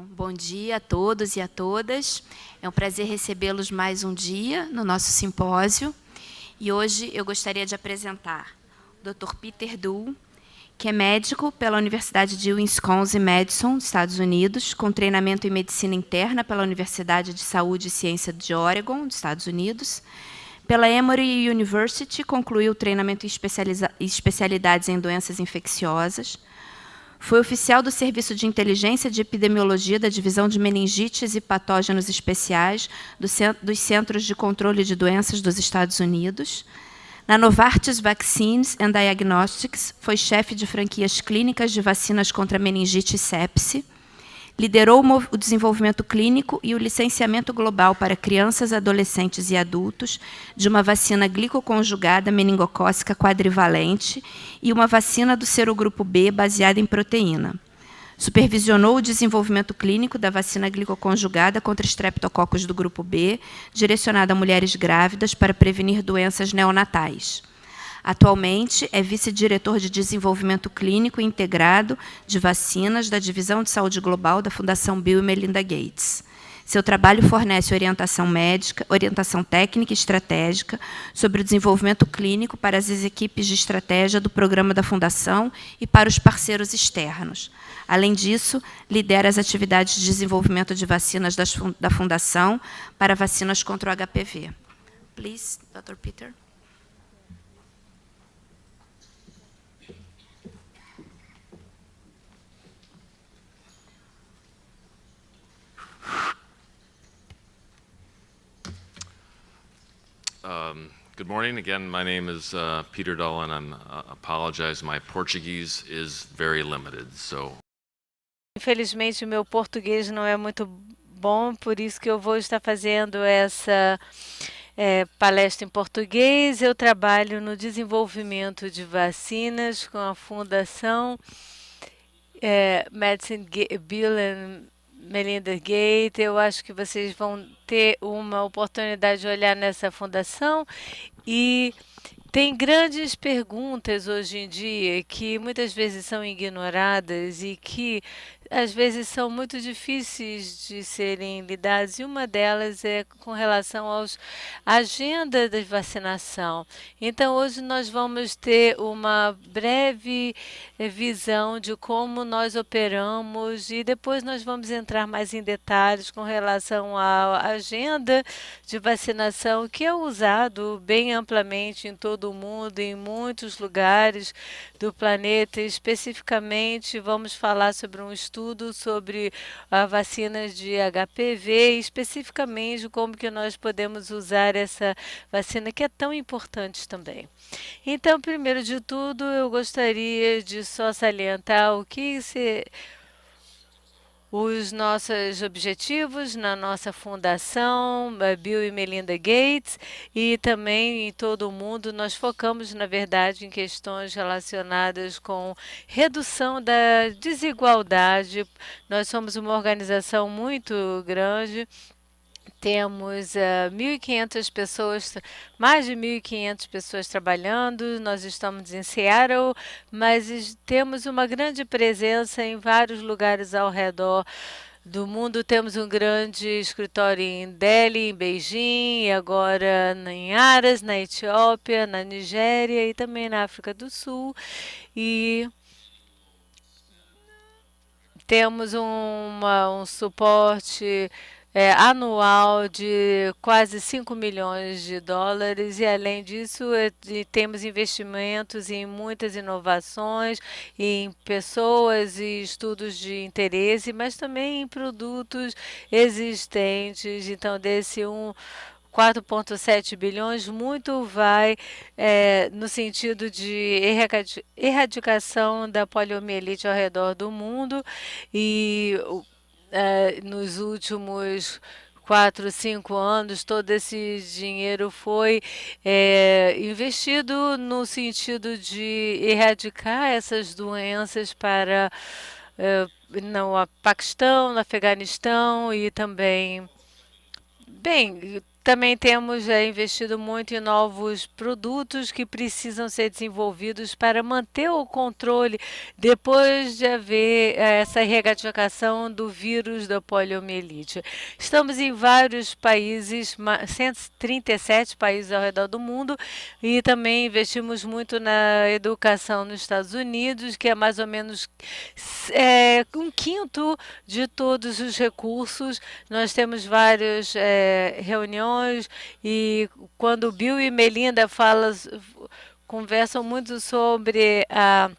Bom dia a todos e a todas. É um prazer recebê-los mais um dia no nosso simpósio. E hoje eu gostaria de apresentar o Dr. Peter Duhl, que é médico pela Universidade de Wisconsin-Madison, Estados Unidos, com treinamento em medicina interna pela Universidade de Saúde e Ciência de Oregon, dos Estados Unidos. Pela Emory University, concluiu o treinamento em especialidades em doenças infecciosas. Foi oficial do Serviço de Inteligência de Epidemiologia da Divisão de Meningites e Patógenos Especiais dos Centros de Controle de Doenças dos Estados Unidos. Na Novartis Vaccines and Diagnostics, foi chefe de franquias clínicas de vacinas contra meningite e sepse. Liderou o desenvolvimento clínico e o licenciamento global para crianças, adolescentes e adultos de uma vacina glicoconjugada meningocócica quadrivalente e uma vacina do serogrupo B baseada em proteína. Supervisionou o desenvolvimento clínico da vacina glicoconjugada contra estreptococcus do grupo B, direcionada a mulheres grávidas para prevenir doenças neonatais. Atualmente, é vice-diretor de Desenvolvimento Clínico Integrado de Vacinas da Divisão de Saúde Global da Fundação Bill e Melinda Gates. Seu trabalho fornece orientação médica, orientação técnica e estratégica sobre o desenvolvimento clínico para as equipes de estratégia do programa da Fundação e para os parceiros externos. Além disso, lidera as atividades de desenvolvimento de vacinas da Fundação para vacinas contra o HPV. Please, Dr. Peter. Good morning. Again, my name is Peter Dull, and I apologize. My Portuguese is very limited, so. Infelizmente, meu português não é muito bom, por isso que eu vou estar fazendo essa palestra em português. Eu trabalho no desenvolvimento de vacinas com a Fundação Medicine Bill and Melinda Gates. Eu acho que vocês vão ter uma oportunidade de olhar nessa fundação e tem grandes perguntas hoje em dia que muitas vezes são ignoradas e que às vezes são muito difíceis de serem lidadas, e uma delas é com relação à agenda de vacinação. Então, hoje nós vamos ter uma breve visão de como nós operamos e depois nós vamos entrar mais em detalhes com relação à agenda de vacinação, que é usado bem amplamente em todo o mundo, em muitos lugares do planeta. Especificamente, vamos falar sobre um estudo sobre a vacina de HPV, especificamente como que nós podemos usar essa vacina, que é tão importante também. Então, primeiro de tudo, eu gostaria de só salientar os nossos objetivos na nossa fundação, Bill e Melinda Gates, e também em todo o mundo. Nós focamos, na verdade, em questões relacionadas com redução da desigualdade. Nós somos uma organização muito grande. Temos 1.500 pessoas, mais de 1.500 pessoas trabalhando. Nós estamos em Seattle, mas temos uma grande presença em vários lugares ao redor do mundo. Temos um grande escritório em Delhi, em Beijing, e agora em Aras, na Etiópia, na Nigéria e também na África do Sul. E temos um suporte anual de quase 5 milhões de dólares, e além disso temos investimentos em muitas inovações, em pessoas e estudos de interesse, mas também em produtos existentes. Então, desse 4,7 bilhões, muito vai no sentido de erradicação da poliomielite ao redor do mundo, e nos últimos 4, 5 anos, todo esse dinheiro foi investido no sentido de erradicar essas doenças para no Paquistão, no Afeganistão e também, bem, também temos investido muito em novos produtos que precisam ser desenvolvidos para manter o controle depois de haver essa erradicação do vírus da poliomielite. Estamos em vários países, 137 países ao redor do mundo, e também investimos muito na educação nos Estados Unidos, que é mais ou menos um quinto de todos os recursos. Nós temos várias reuniões, e quando Bill e Melinda conversam muito sobre a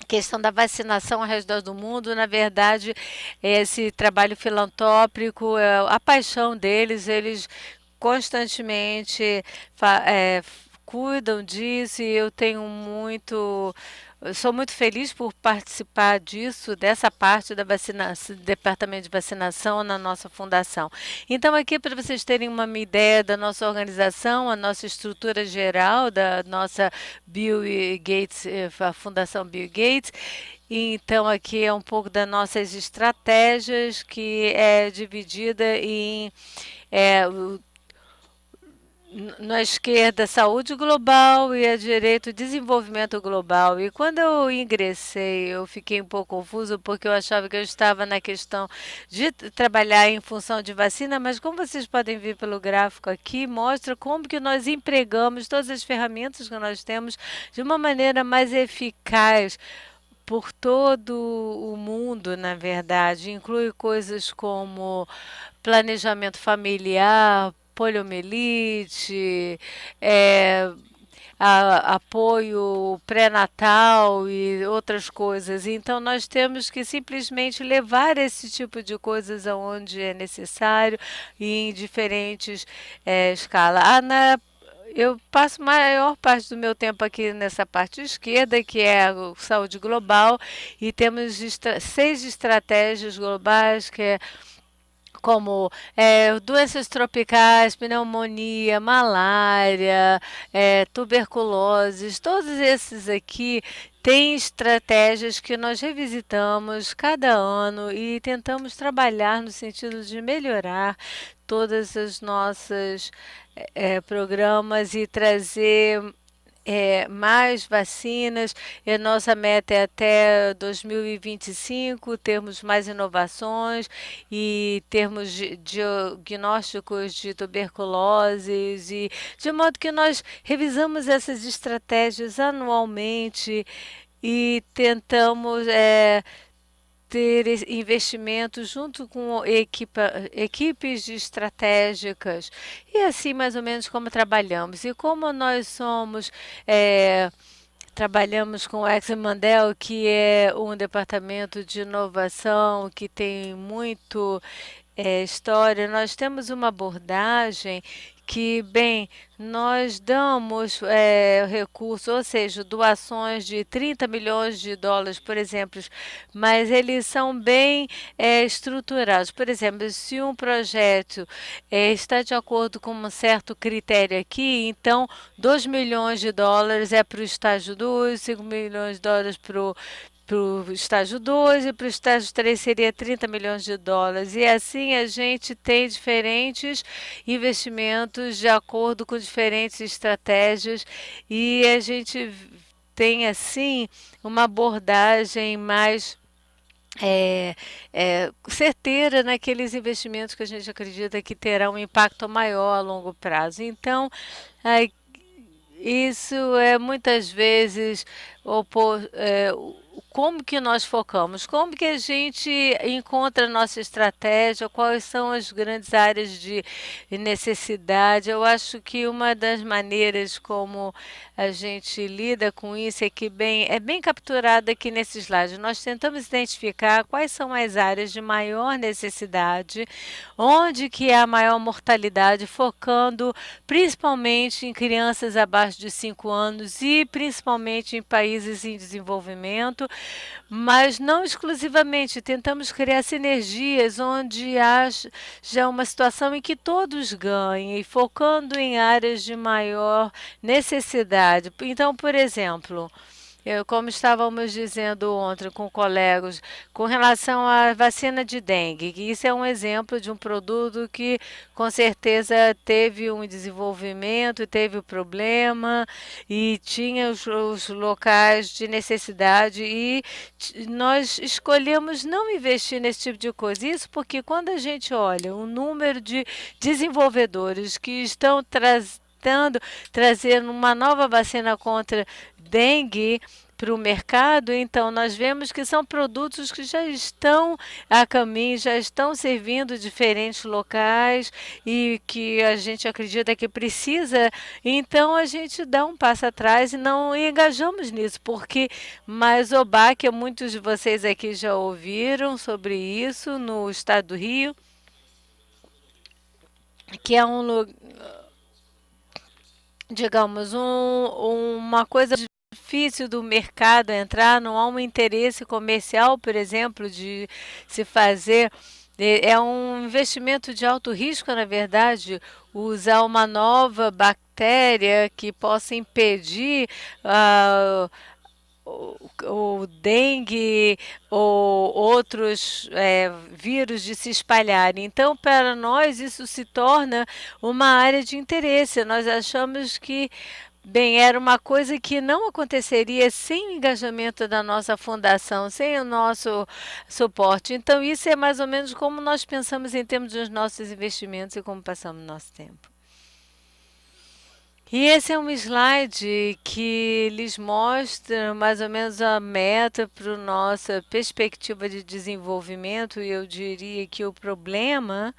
questão da vacinação ao redor do mundo, na verdade, esse trabalho filantrópico é a paixão deles, eles constantemente cuidam disso, e eu sou muito feliz por participar disso, dessa parte da vacinação, do departamento de vacinação na nossa fundação. Então, aqui, para vocês terem uma ideia da nossa organização, a nossa estrutura geral da nossa Bill Gates, a Fundação Bill Gates. Então, aqui é um pouco das nossas estratégias, que é dividida em na esquerda, saúde global, e à direita, desenvolvimento global. E quando eu ingressei, eu fiquei um pouco confuso, porque eu achava que eu estava na questão de trabalhar em função de vacina, mas como vocês podem ver pelo gráfico aqui, mostra como que nós empregamos todas as ferramentas que nós temos de uma maneira mais eficaz por todo o mundo, na verdade. Inclui coisas como planejamento familiar, poliomielite, apoio pré-natal e outras coisas. Então, nós temos que simplesmente levar esse tipo de coisas aonde é necessário e em diferentes escalas. Eu passo a maior parte do meu tempo aqui nessa parte esquerda, que é a saúde global, e temos 6 estratégias globais, que é como doenças tropicais, pneumonia, malária, tuberculose. Todos esses aqui têm estratégias que nós revisitamos cada ano e tentamos trabalhar no sentido de melhorar todas as nossas programas e trazer mais vacinas. E a nossa meta é até 2025 termos mais inovações e termos diagnósticos de tuberculose, e de modo que nós revisamos essas estratégias anualmente e tentamos ter investimentos junto com equipes estratégicas, e assim mais ou menos como trabalhamos. E como nós trabalhamos com o Exxon Mandel, que é um departamento de inovação que tem muito história, nós temos uma abordagem que, bem, nós damos recursos, ou seja, doações de 30 milhões de dólares, por exemplo, mas eles são bem estruturados. Por exemplo, se um projeto está de acordo com um certo critério aqui, então 2 milhões de dólares é para o estágio 2, 5 milhões de dólares para o estágio 2, e para o estágio 3 seria 30 milhões de dólares. E assim a gente tem diferentes investimentos de acordo com diferentes estratégias, e a gente tem assim uma abordagem mais certeira naqueles investimentos que a gente acredita que terá um impacto maior a longo prazo. Então, isso é muitas vezes como que nós focamos, como que a gente encontra a nossa estratégia, quais são as grandes áreas de necessidade. Eu acho que uma das maneiras como a gente lida com isso é que é bem capturado aqui nesse slide. Nós tentamos identificar quais são as áreas de maior necessidade, onde que é a maior mortalidade, focando principalmente em crianças abaixo de 5 anos e principalmente em países em desenvolvimento, mas não exclusivamente. Tentamos criar sinergias onde haja uma situação em que todos ganhem, focando em áreas de maior necessidade. Então, por exemplo, como estávamos dizendo ontem com colegas, com relação à vacina de dengue, que isso é um exemplo de um produto que com certeza teve um desenvolvimento, teve o problema e tinha os locais de necessidade e nós escolhemos não investir nesse tipo de coisa. Isso porque quando a gente olha o número de desenvolvedores que estão trazendo uma nova vacina contra dengue para o mercado, então nós vemos que são produtos que já estão a caminho, já estão servindo diferentes locais e que a gente acredita que precisa, então a gente dá um passo atrás e não engajamos nisso, porque Maiosobac, muitos de vocês aqui já ouviram sobre isso no estado do Rio, que é um lugar, digamos, uma coisa difícil do mercado entrar, não há um interesse comercial, por exemplo, de se fazer. É um investimento de alto risco, na verdade, usar uma nova bactéria que possa impedir o dengue ou outros vírus de se espalharem. Então, para nós, isso se torna uma área de interesse. Nós achamos que, bem, era uma coisa que não aconteceria sem o engajamento da nossa fundação, sem o nosso suporte. Então, isso é mais ou menos como nós pensamos em termos dos nossos investimentos e como passamos nosso tempo. E esse é um slide que lhes mostra mais ou menos a meta para a nossa perspectiva de desenvolvimento, e eu diria que o problema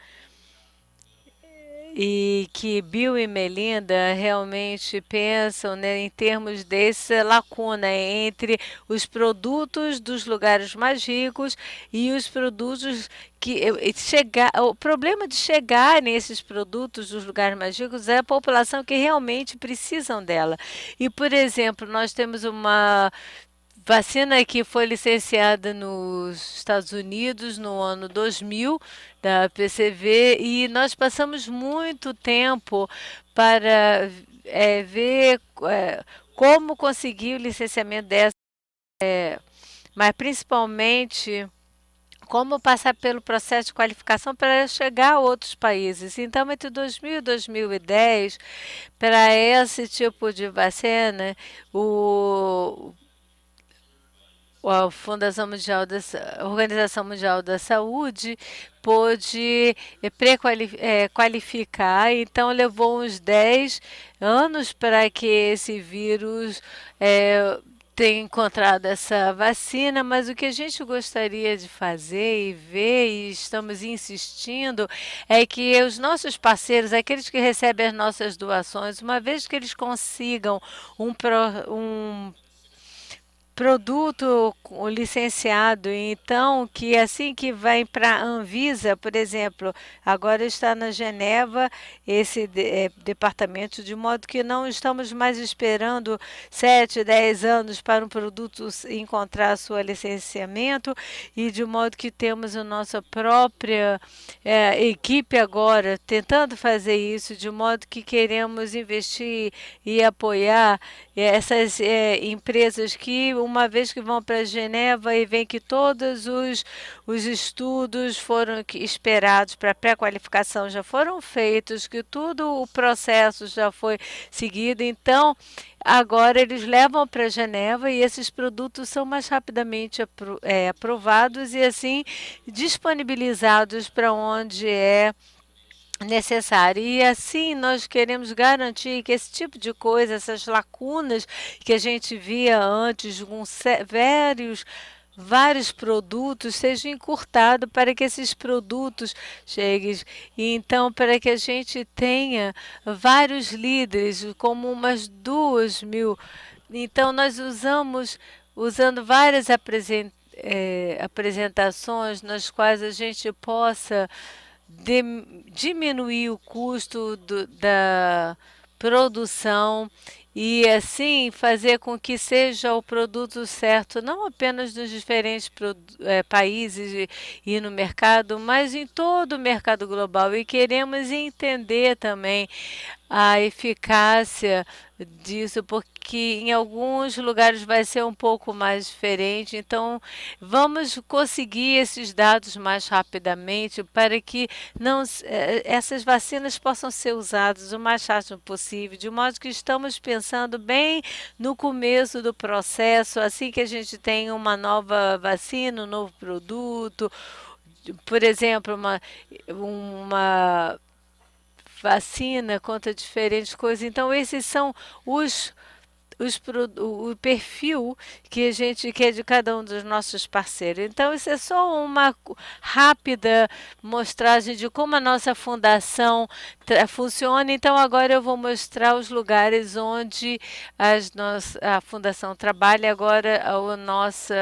e que Bill e Melinda realmente pensam, né, em termos dessa lacuna entre os produtos dos lugares mais ricos e os produtos que chegar, o problema de chegar nesses produtos dos lugares mais ricos é a população que realmente precisam dela. E, por exemplo, nós temos uma vacina que foi licenciada nos Estados Unidos no ano 2000, da PCV, e nós passamos muito tempo para ver como conseguir o licenciamento dessa, mas principalmente como passar pelo processo de qualificação para chegar a outros países. Então, entre 2000 e 2010, para esse tipo de vacina, a Fundação Mundial a Organização Mundial da Saúde pôde qualificar, então levou uns 10 anos para que esse vírus tenha encontrado essa vacina, mas o que a gente gostaria de fazer e ver, e estamos insistindo, é que os nossos parceiros, aqueles que recebem as nossas doações, uma vez que eles consigam um produto licenciado, então que assim que vai para a Anvisa, por exemplo, agora está na Geneva esse departamento, de modo que não estamos mais esperando 7, 10 anos para um produto encontrar seu licenciamento, e de modo que temos a nossa própria equipe agora tentando fazer isso, de modo que queremos investir e apoiar essas empresas que, uma vez que vão para Geneva e veem que todos os estudos foram esperados para pré-qualificação já foram feitos, que tudo o processo já foi seguido, então agora eles levam para Geneva e esses produtos são mais rapidamente aprovados e assim disponibilizados para onde é necessário. E assim nós queremos garantir que esse tipo de coisa, essas lacunas que a gente via antes com vários produtos, sejam encurtados para que esses produtos cheguem. E então, para que a gente tenha vários líderes, como umas 2.000. Então, nós usando várias apresentações nas quais a gente possa diminuir o custo da produção e assim fazer com que seja o produto certo, não apenas nos diferentes países e no mercado, mas em todo o mercado global. E queremos entender também a eficácia disso, porque em alguns lugares vai ser um pouco mais diferente. Então, vamos conseguir esses dados mais rapidamente para que essas vacinas possam ser usadas o mais rápido possível, de modo que estamos pensando bem no começo do processo, assim que a gente tem uma nova vacina, um novo produto, por exemplo, uma vacina contra diferentes coisas. Então, esses são os o perfil que a gente quer de cada um dos nossos parceiros. Então, isso é só uma rápida mostragem de como a nossa fundação funciona. Então, agora eu vou mostrar os lugares onde a fundação trabalha. Agora, a nossa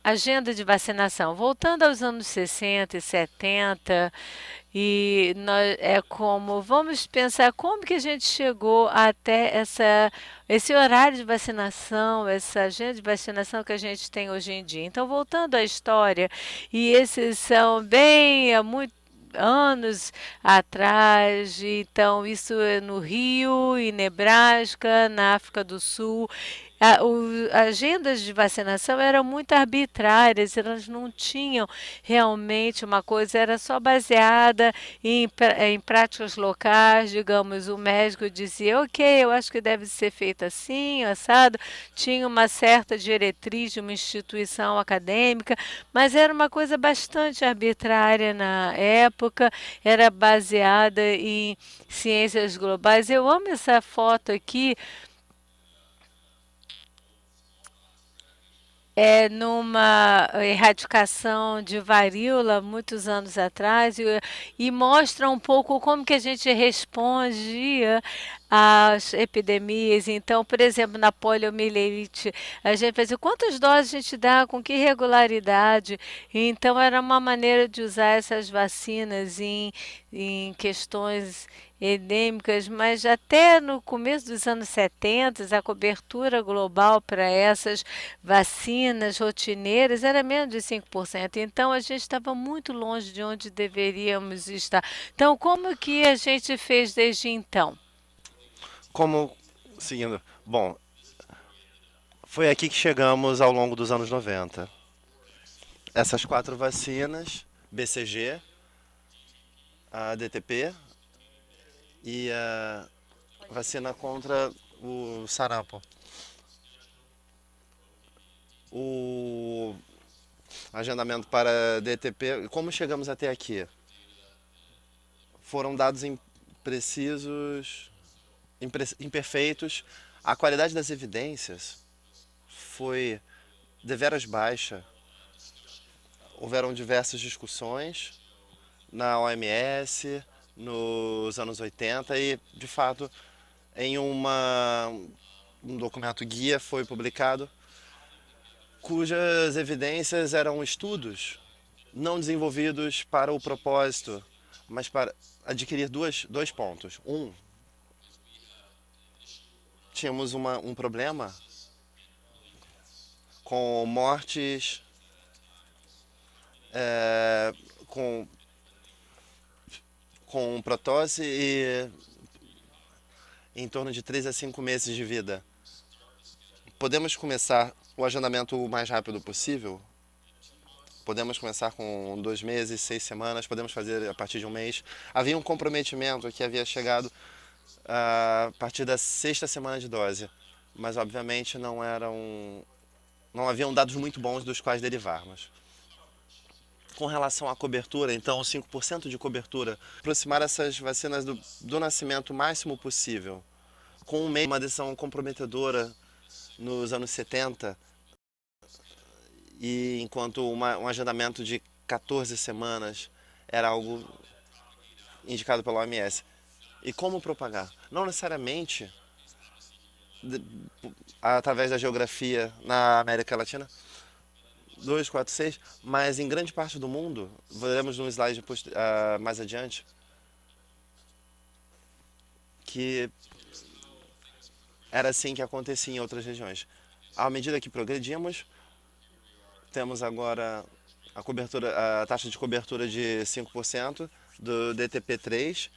agenda de vacinação. Voltando aos anos 60 e 70, é como, vamos pensar como que a gente chegou até esse horário de vacinação, essa agenda de vacinação que a gente tem hoje em dia. Então, voltando à história, e esses são bem há muito anos atrás, então isso é no Rio, em Nebraska, na África do Sul. Agendas de vacinação eram muito arbitrárias, elas não tinham realmente uma coisa, era só baseada em práticas locais, digamos, o médico dizia, ok, eu acho que deve ser feito assim, assado, tinha uma certa diretriz de uma instituição acadêmica, mas era uma coisa bastante arbitrária na época, era baseada em ciências globais. Eu amo essa foto aqui, numa erradicação de varíola muitos anos atrás e mostra um pouco como que a gente respondia às epidemias. Então, por exemplo, na poliomielite, a gente fazia quantas doses a gente dá, com que regularidade. Então, era uma maneira de usar essas vacinas em questões endêmicas, mas até no começo dos anos 70, a cobertura global para essas vacinas rotineiras era menos de 5%. Então, a gente estava muito longe de onde deveríamos estar. Então, como que a gente fez desde então? Como, seguindo, bom, foi aqui que chegamos ao longo dos anos 90. Essas 4 vacinas, BCG, a DTP e a vacina contra o sarampo. O agendamento para DTP, como chegamos até aqui? Foram dados imprecisos, imperfeitos. A qualidade das evidências foi deveras baixa. Houveram diversas discussões na OMS nos anos 80 e, de fato, em um documento guia foi publicado cujas evidências eram estudos não desenvolvidos para o propósito, mas para adquirir dois pontos. Tínhamos um problema com mortes, com protose e em torno de 3 a 5 meses de vida. Podemos começar o agendamento o mais rápido possível? Podemos começar com 2 meses, 6 semanas, podemos fazer a partir de um mês. Havia um comprometimento que havia chegado a partir da 6ª semana de dose, mas obviamente não haviam dados muito bons dos quais derivarmos. Com relação à cobertura, então 5% de cobertura, aproximar essas vacinas do nascimento o máximo possível, com uma decisão comprometedora nos anos 70, e enquanto um agendamento de 14 semanas era algo indicado pela OMS. E como propagar? Não necessariamente através da geografia na América Latina, 2, 4, 6, mas em grande parte do mundo, veremos no slide mais adiante, que era assim que acontecia em outras regiões. À medida que progredimos, temos agora a taxa de cobertura de 5% do DTP3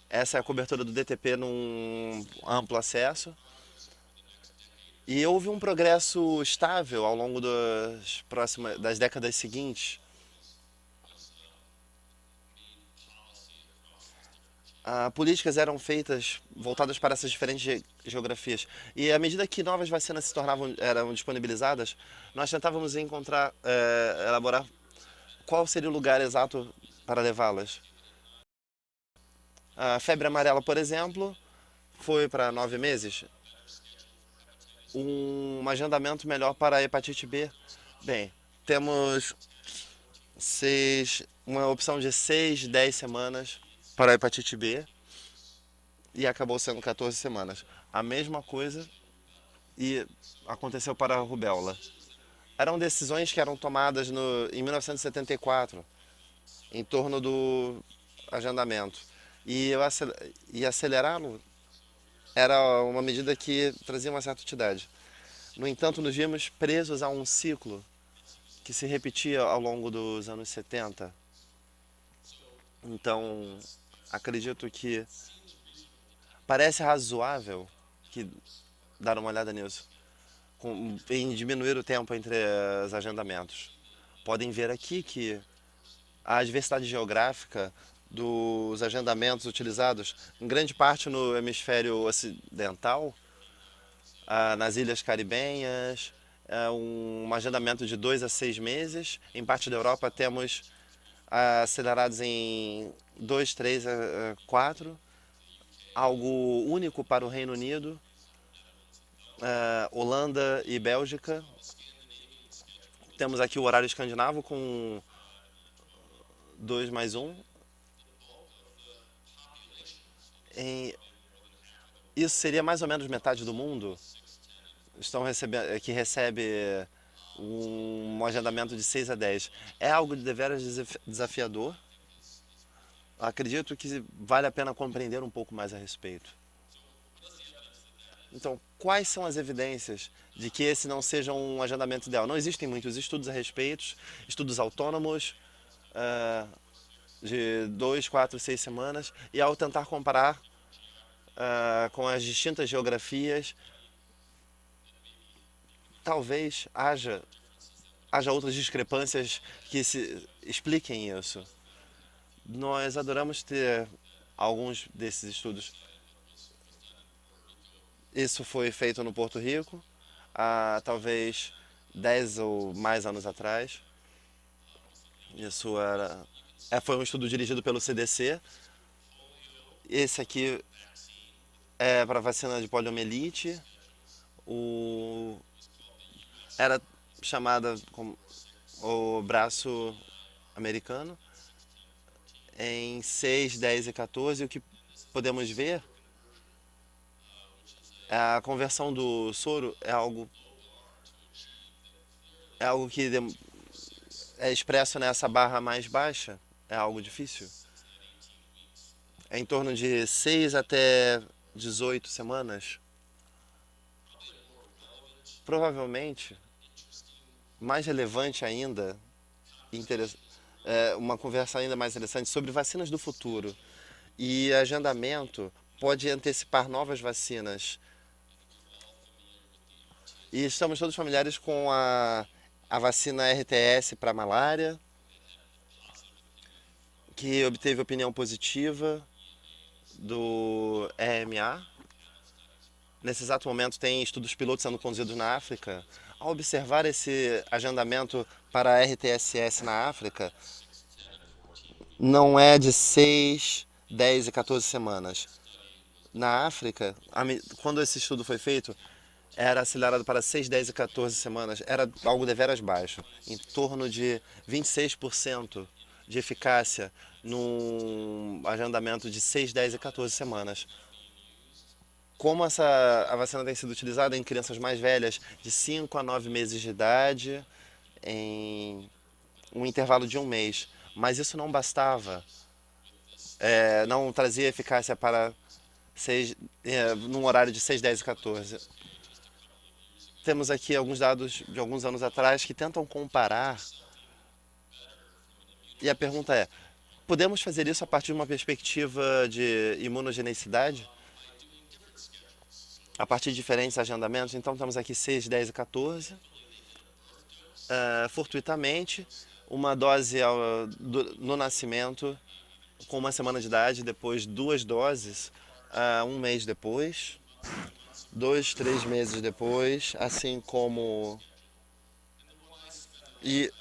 Essa é a cobertura do DTP num amplo acesso. E houve um progresso estável ao longo das décadas seguintes. Políticas eram feitas voltadas para essas diferentes geografias. E à medida que novas vacinas eram disponibilizadas, nós tentávamos elaborar qual seria o lugar exato para levá-las. A febre amarela, por exemplo, foi para 9 meses. Um agendamento melhor para a hepatite B. Bem, temos uma opção de 6, 10 semanas para a hepatite B e acabou sendo 14 semanas. A mesma coisa e aconteceu para a rubéola. Eram decisões que eram tomadas em 1974, em torno do agendamento. E acelerá-lo era uma medida que trazia uma certa utilidade. No entanto, nos vimos presos a um ciclo que se repetia ao longo dos anos 70. Então, acredito que parece razoável dar uma olhada nisso, em diminuir o tempo entre os agendamentos. Podem ver aqui que a diversidade geográfica dos agendamentos utilizados, em grande parte no hemisfério ocidental, nas ilhas caribenhas, um agendamento de 2 a 6 meses. Em parte da Europa temos acelerados em 2, 3 a 4, algo único para o Reino Unido, Holanda e Bélgica. Temos aqui o horário escandinavo com 2 mais 1. Isso seria mais ou menos metade do mundo que recebe um agendamento de 6 a 10. É algo de deveras desafiador. Acredito que vale a pena compreender um pouco mais a respeito. Então, quais são as evidências de que esse não seja um agendamento ideal? Não existem muitos estudos a respeito, estudos autônomos, de 2, 4, 6 semanas, e ao tentar comparar com as distintas geografias, talvez haja outras discrepâncias que expliquem isso. Nós adoramos ter alguns desses estudos. Isso foi feito no Porto Rico, há talvez 10 ou mais anos atrás. Isso foi um estudo dirigido pelo CDC. Esse aqui é para vacina de poliomielite. Era chamada como o braço americano. Em 6, 10 e 14, o que podemos ver, a conversão do soro é algo que é expresso nessa barra mais baixa, é algo difícil. É em torno de 6 até 18 semanas. Provavelmente, mais relevante ainda, uma conversa ainda mais interessante sobre vacinas do futuro. E agendamento pode antecipar novas vacinas. E estamos todos familiares com a vacina RTS para malária, que obteve opinião positiva do EMA. Nesse exato momento tem estudos pilotos sendo conduzidos na África. Ao observar esse agendamento para a RTSS na África, não é de 6, 10 e 14 semanas. Na África, quando esse estudo foi feito, era acelerado para 6, 10 e 14 semanas. Era algo deveras baixo, em torno de 26% de eficácia num agendamento de 6, 10 e 14 semanas. Como a vacina tem sido utilizada em crianças mais velhas, de 5 a 9 meses de idade, em um intervalo de 1 mês. Mas isso não bastava, não trazia eficácia para num horário de 6, 10 e 14. Temos aqui alguns dados de alguns anos atrás que tentam comparar. E a pergunta é, podemos fazer isso a partir de uma perspectiva de imunogenicidade, a partir de diferentes agendamentos. Então, temos aqui 6, 10 e 14. Fortuitamente, uma dose no nascimento, com 1 semana de idade, depois 2 doses, 1 mês depois, 2, 3 meses depois, assim como... E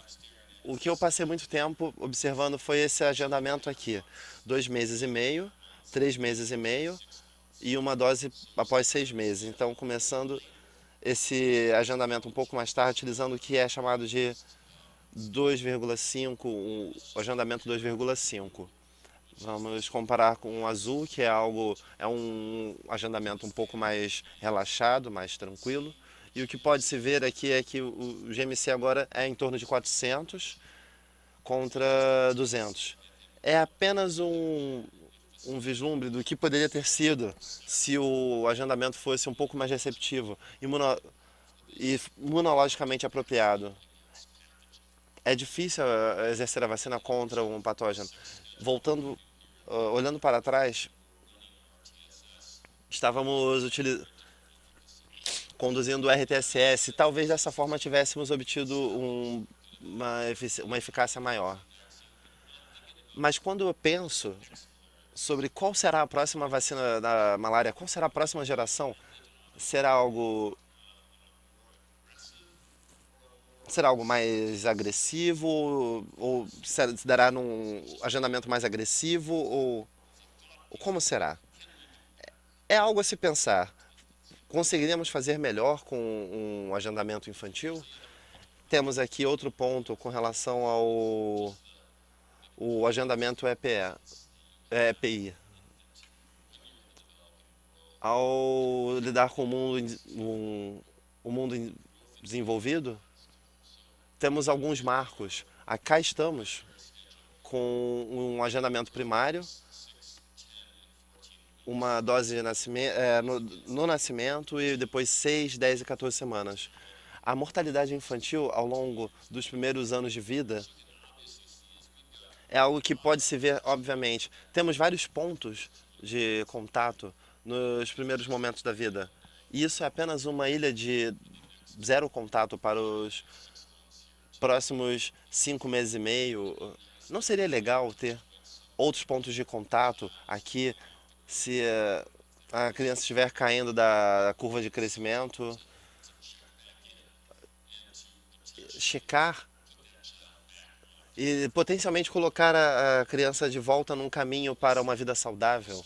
o que eu passei muito tempo observando foi esse agendamento aqui. 2 meses e meio, 3 meses e meio e uma dose após 6 meses. Então, começando esse agendamento um pouco mais tarde, utilizando o que é chamado de 2,5, o agendamento 2,5. Vamos comparar com o azul, que é um agendamento um pouco mais relaxado, mais tranquilo. E o que pode se ver aqui é que o GMC agora é em torno de 400 contra 200. É apenas um vislumbre do que poderia ter sido se o agendamento fosse um pouco mais receptivo e imunologicamente apropriado. É difícil exercer a vacina contra um patógeno. Olhando para trás, estávamos conduzindo o RTSS. Talvez dessa forma tivéssemos obtido uma eficácia maior. Mas quando eu penso sobre qual será a próxima vacina da malária, qual será a próxima geração, será algo mais agressivo, ou se dará num agendamento mais agressivo, ou como será? É algo a se pensar. Conseguiríamos fazer melhor com um agendamento infantil? Temos aqui outro ponto com relação ao agendamento EPI. Ao lidar com o mundo desenvolvido, temos alguns marcos. Cá estamos com um agendamento primário, uma dose de no nascimento e depois 6, 10 e 14 semanas. A mortalidade infantil ao longo dos primeiros anos de vida é algo que pode se ver, obviamente. Temos vários pontos de contato nos primeiros momentos da vida. E isso é apenas uma ilha de zero contato para os próximos 5 meses e meio. Não seria legal ter outros pontos de contato aqui se a criança estiver caindo da curva de crescimento? Checar e potencialmente colocar a criança de volta num caminho para uma vida saudável.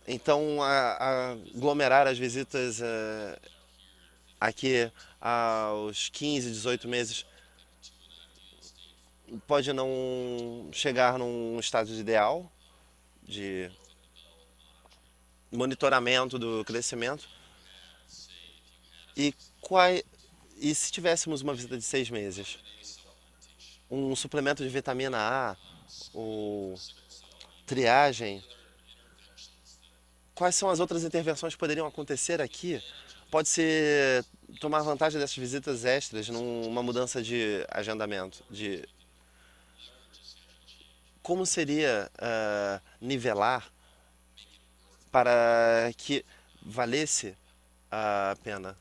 Então, aglomerar as visitas aqui aos 15, 18 meses pode não chegar num estado ideal de monitoramento do crescimento. E se tivéssemos uma visita de 6 meses? Um suplemento de vitamina A, ou triagem? Quais são as outras intervenções que poderiam acontecer aqui? Pode-se tomar vantagem dessas visitas extras numa mudança de agendamento. Como seria nivelar para que valesse a pena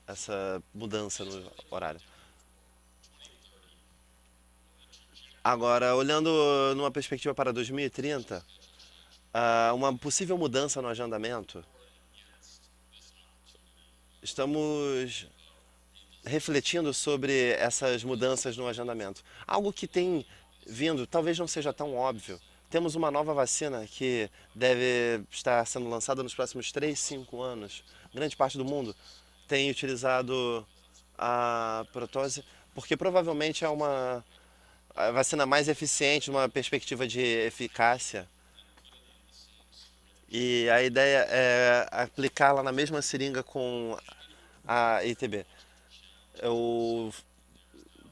essa mudança no horário? Agora, olhando numa perspectiva para 2030, uma possível mudança no agendamento, estamos refletindo sobre essas mudanças no agendamento. Algo que tem vindo, talvez não seja tão óbvio. Temos uma nova vacina que deve estar sendo lançada nos próximos 3, 5 anos. Grande parte do mundo tem utilizado a protose, porque provavelmente é a vacina mais eficiente, uma perspectiva de eficácia. E a ideia é aplicá-la na mesma seringa com a ITB. Eu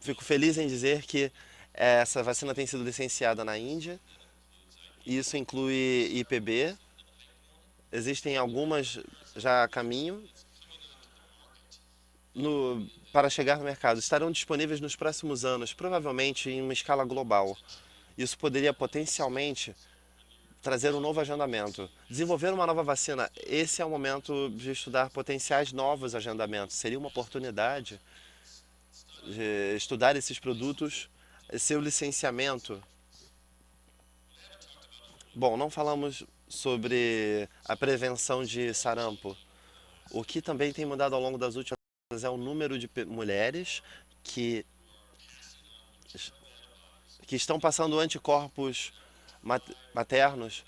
fico feliz em dizer que essa vacina tem sido licenciada na Índia. Isso inclui IPB. Existem algumas já a caminho. para chegar no mercado estarão disponíveis nos próximos anos, provavelmente em uma escala global. Isso poderia potencialmente trazer um novo agendamento. Desenvolver uma nova vacina, esse é o momento de estudar potenciais novos agendamentos. Seria uma oportunidade de estudar esses produtos, seu licenciamento. Bom, não falamos sobre a prevenção de sarampo. O que também tem mudado ao longo das últimas décadas é o número de mulheres que, que estão passando anticorpos maternos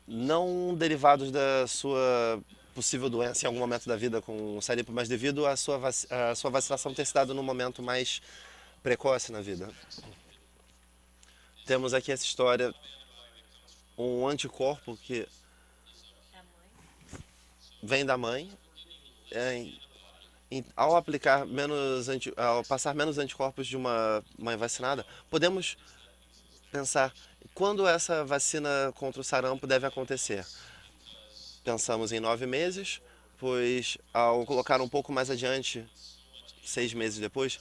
não derivados da sua possível doença em algum momento da vida com o sarampo, mas devido à a sua vacinação ter se dado num momento mais precoce na vida. Temos aqui essa história, um anticorpo que vem da mãe. Ao aplicar ao passar menos anticorpos de uma mãe vacinada, podemos pensar quando essa vacina contra o sarampo deve acontecer. Pensamos em 9 meses, pois ao colocar um pouco mais adiante, 6 meses depois,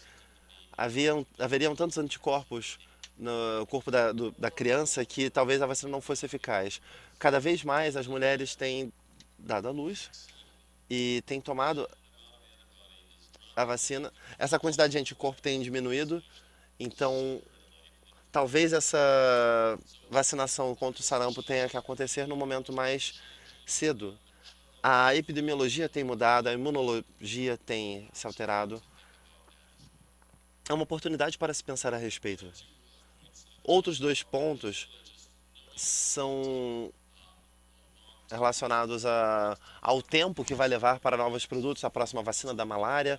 haveriam tantos anticorpos no corpo da criança que talvez a vacina não fosse eficaz. Cada vez mais as mulheres têm dado à luz e têm tomado a vacina. Essa quantidade de anticorpo tem diminuído, então talvez essa vacinação contra o sarampo tenha que acontecer no momento mais cedo. A epidemiologia tem mudado, a imunologia tem se alterado. É uma oportunidade para se pensar a respeito. Outros 2 pontos são relacionados ao tempo que vai levar para novos produtos, a próxima vacina da malária.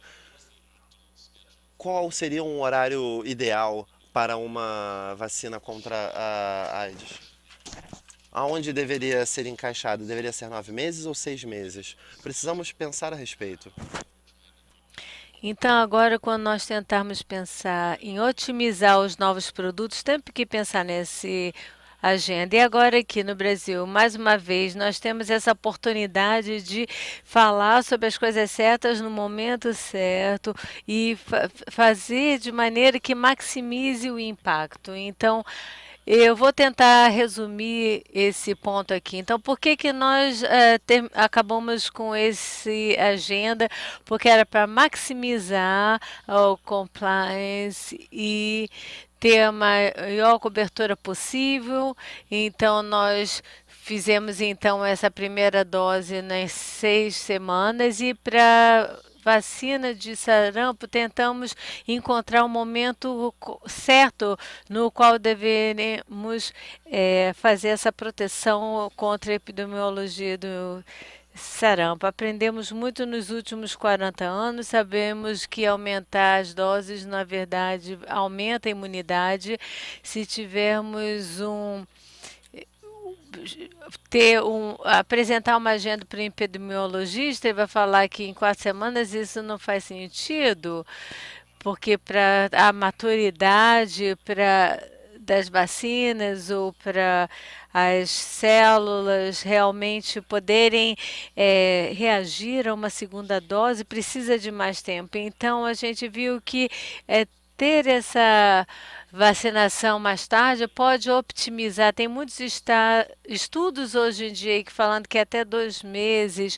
Qual seria um horário ideal para uma vacina contra a AIDS? Aonde deveria ser encaixado? Deveria ser 9 meses ou 6 meses? Precisamos pensar a respeito. Então, agora, quando nós tentarmos pensar em otimizar os novos produtos, temos que pensar nesse agenda. E agora aqui no Brasil, mais uma vez, nós temos essa oportunidade de falar sobre as coisas certas no momento certo e fazer de maneira que maximize o impacto. Então, eu vou tentar resumir esse ponto aqui. Então, por que que nós acabamos com esse agenda? Porque era para maximizar o compliance e ter a maior cobertura possível. Então, nós fizemos então essa primeira dose nas 6 semanas e para vacina de sarampo, tentamos encontrar um momento certo no qual deveremos fazer essa proteção contra a epidemiologia do sarampo. Aprendemos muito nos últimos 40 anos, sabemos que aumentar as doses, na verdade, aumenta a imunidade. Se tivermos apresentar uma agenda para o epidemiologista, ele vai falar que em 4 semanas isso não faz sentido, porque para a maturidade das vacinas ou para as células realmente poderem reagir a uma segunda dose, precisa de mais tempo. Então, a gente viu que ter essa vacinação mais tarde pode optimizar. Tem muitos estudos hoje em dia que falando que até 2 meses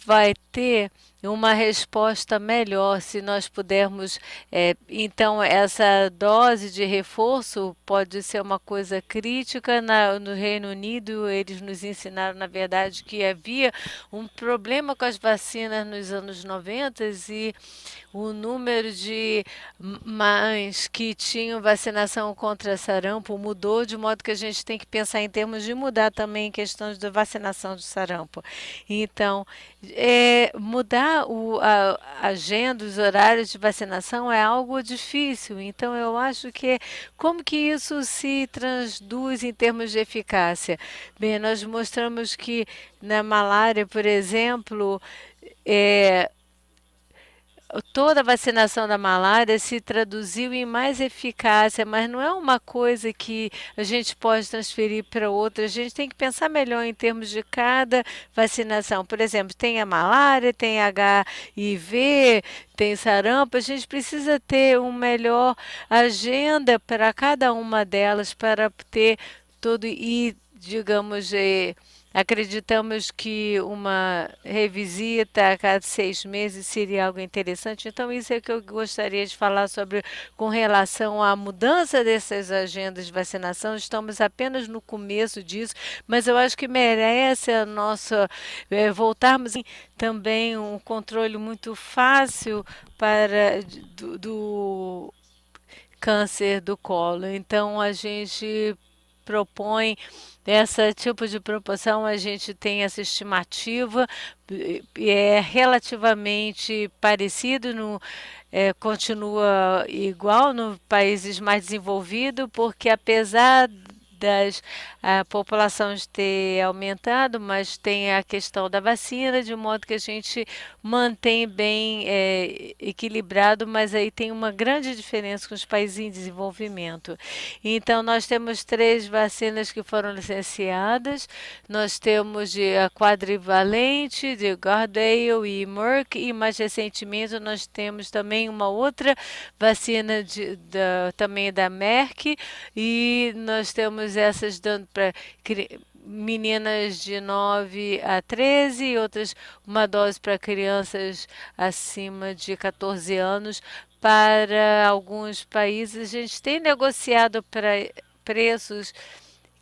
vai ter uma resposta melhor se nós pudermos. Então, essa dose de reforço pode ser uma coisa crítica. No Reino Unido, eles nos ensinaram, na verdade, que havia um problema com as vacinas nos anos 90 e o número de mães que tinham vacinação contra sarampo mudou, de modo que a gente tem que pensar em termos de mudar também questões da vacinação de sarampo. Então, mudar a agenda, os horários de vacinação é algo difícil. Então, eu acho que como que isso se traduz em termos de eficácia? Bem, nós mostramos que na malária, por exemplo, toda a vacinação da malária se traduziu em mais eficácia, mas não é uma coisa que a gente pode transferir para outra. A gente tem que pensar melhor em termos de cada vacinação. Por exemplo, tem a malária, tem HIV, tem sarampo. A gente precisa ter uma melhor agenda para cada uma delas para ter todo e, digamos, acreditamos que uma revisita a cada 6 meses seria algo interessante. Então, isso é que eu gostaria de falar sobre com relação à mudança dessas agendas de vacinação. Estamos apenas no começo disso, mas eu acho que merece a nossa voltarmos também um controle muito fácil para do câncer do colo. Então, a gente propõe esse tipo de proporção, a gente tem essa estimativa, é relativamente parecido, continua igual nos países mais desenvolvidos, porque apesar a população ter aumentado, mas tem a questão da vacina, de modo que a gente mantém bem equilibrado, mas aí tem uma grande diferença com os países em desenvolvimento. Então, nós temos 3 vacinas que foram licenciadas, nós temos a quadrivalente, de Gardale e Merck, e mais recentemente nós temos também uma outra vacina também da Merck, e nós temos essas dando para meninas de 9 a 13 e outras uma dose para crianças acima de 14 anos. Para alguns países, a gente tem negociado para preços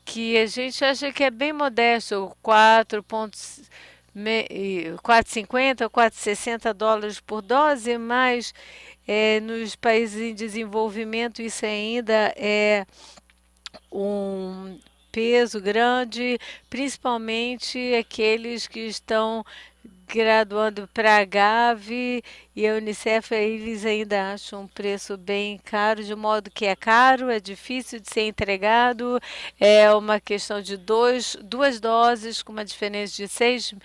que a gente acha que é bem modesto, 4,50 ou 4,60 dólares por dose, mas nos países em desenvolvimento isso ainda é um peso grande, principalmente aqueles que estão graduando para HIV e a Unicef, eles ainda acham um preço bem caro, de modo que é caro, é difícil de ser entregado, é uma questão de duas doses com uma diferença de 6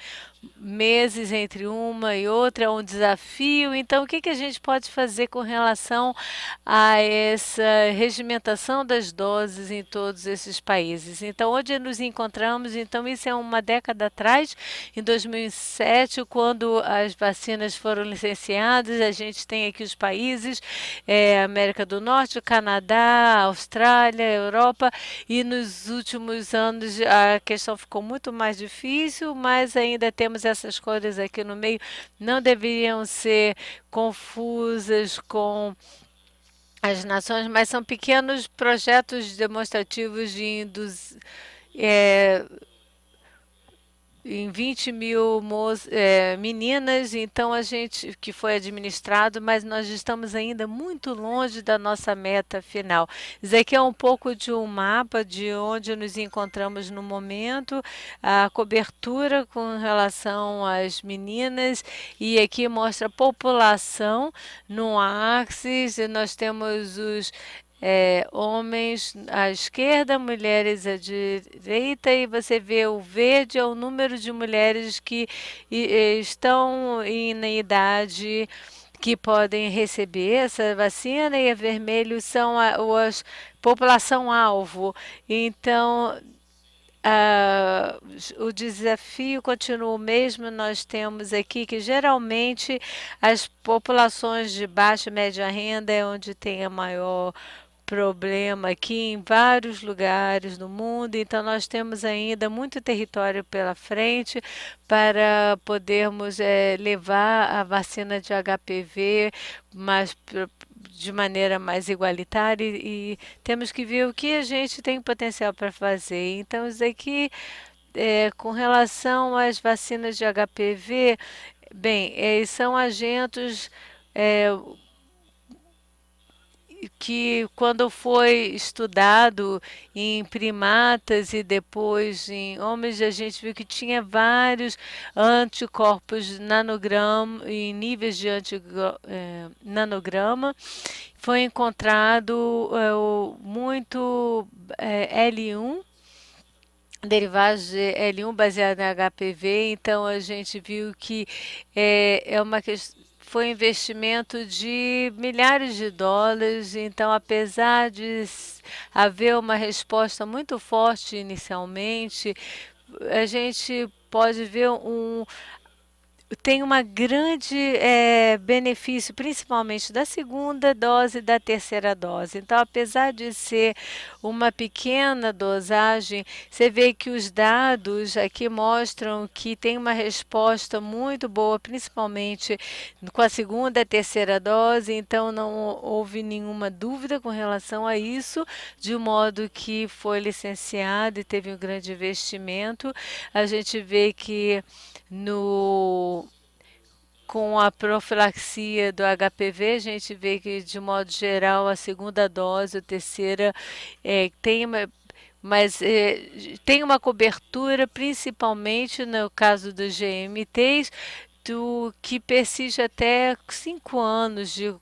meses entre uma e outra, é um desafio. Então, o que a gente pode fazer com relação a essa regimentação das doses em todos esses países? Então, onde nos encontramos? Então, isso é uma década atrás, em 2007, quando as vacinas foram licenciadas, a gente tem aqui os países, América do Norte, Canadá, Austrália, Europa, e nos últimos anos a questão ficou muito mais difícil, mas ainda temos essas coisas aqui no meio, não deveriam ser confusas com as nações, mas são pequenos projetos demonstrativos em 20 mil meninas, então a gente que foi administrado, mas nós estamos ainda muito longe da nossa meta final. Isso aqui é um pouco de um mapa de onde nos encontramos no momento, a cobertura com relação às meninas, e aqui mostra a população no axis, e nós temos os homens à esquerda, mulheres à direita, e você vê o verde é o número de mulheres que estão na idade que podem receber essa vacina, e a vermelho são a população-alvo. Então, o desafio continua o mesmo. Nós temos aqui que geralmente as populações de baixa e média renda é onde tem a maior problema aqui em vários lugares do mundo, então nós temos ainda muito território pela frente para podermos levar a vacina de HPV de maneira mais igualitária, e temos que ver o que a gente tem potencial para fazer. Então, isso aqui, com relação às vacinas de HPV, bem, são agentes que quando foi estudado em primatas e depois em homens, a gente viu que tinha vários anticorpos em níveis de nanograma. Foi encontrado muito L1, derivados de L1 baseado em HPV, então a gente viu que é uma questão. foi um investimento de milhares de dólares, então apesar de haver uma resposta muito forte inicialmente, a gente pode ver tem uma grande benefício, principalmente da segunda dose e da terceira dose. Então, apesar de ser uma pequena dosagem, você vê que os dados aqui mostram que tem uma resposta muito boa, principalmente com a segunda e terceira dose. Então, não houve nenhuma dúvida com relação a isso, de modo que foi licenciado e teve um grande investimento. A gente vê que com a profilaxia do HPV, a gente vê que, de modo geral, a segunda dose, a terceira, tem tem uma cobertura, principalmente no caso dos GMTs, que persiste até 5 anos de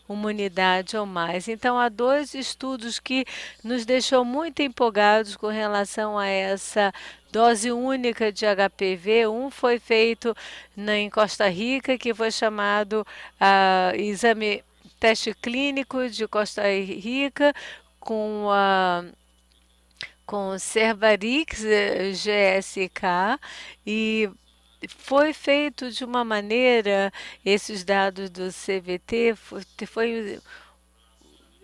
imunidade ou mais. Então, há 2 estudos que nos deixou muito empolgados com relação a essa dose única de HPV. Um foi feito em Costa Rica, que foi chamado exame teste clínico de Costa Rica, com Cervarix GSK, e foi feito de uma maneira, esses dados do CVT,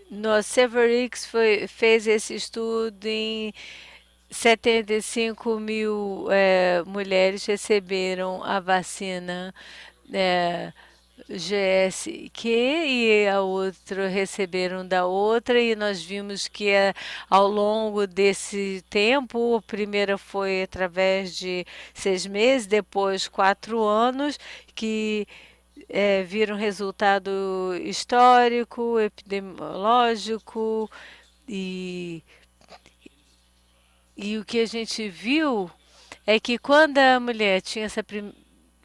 no Cervarix fez esse estudo em 75 mil mulheres receberam a vacina GSQ e a outra receberam da outra, e nós vimos que ao longo desse tempo, a primeira foi através de 6 meses, depois 4 anos, que viram resultado histórico, epidemiológico, e o que a gente viu é que quando a mulher tinha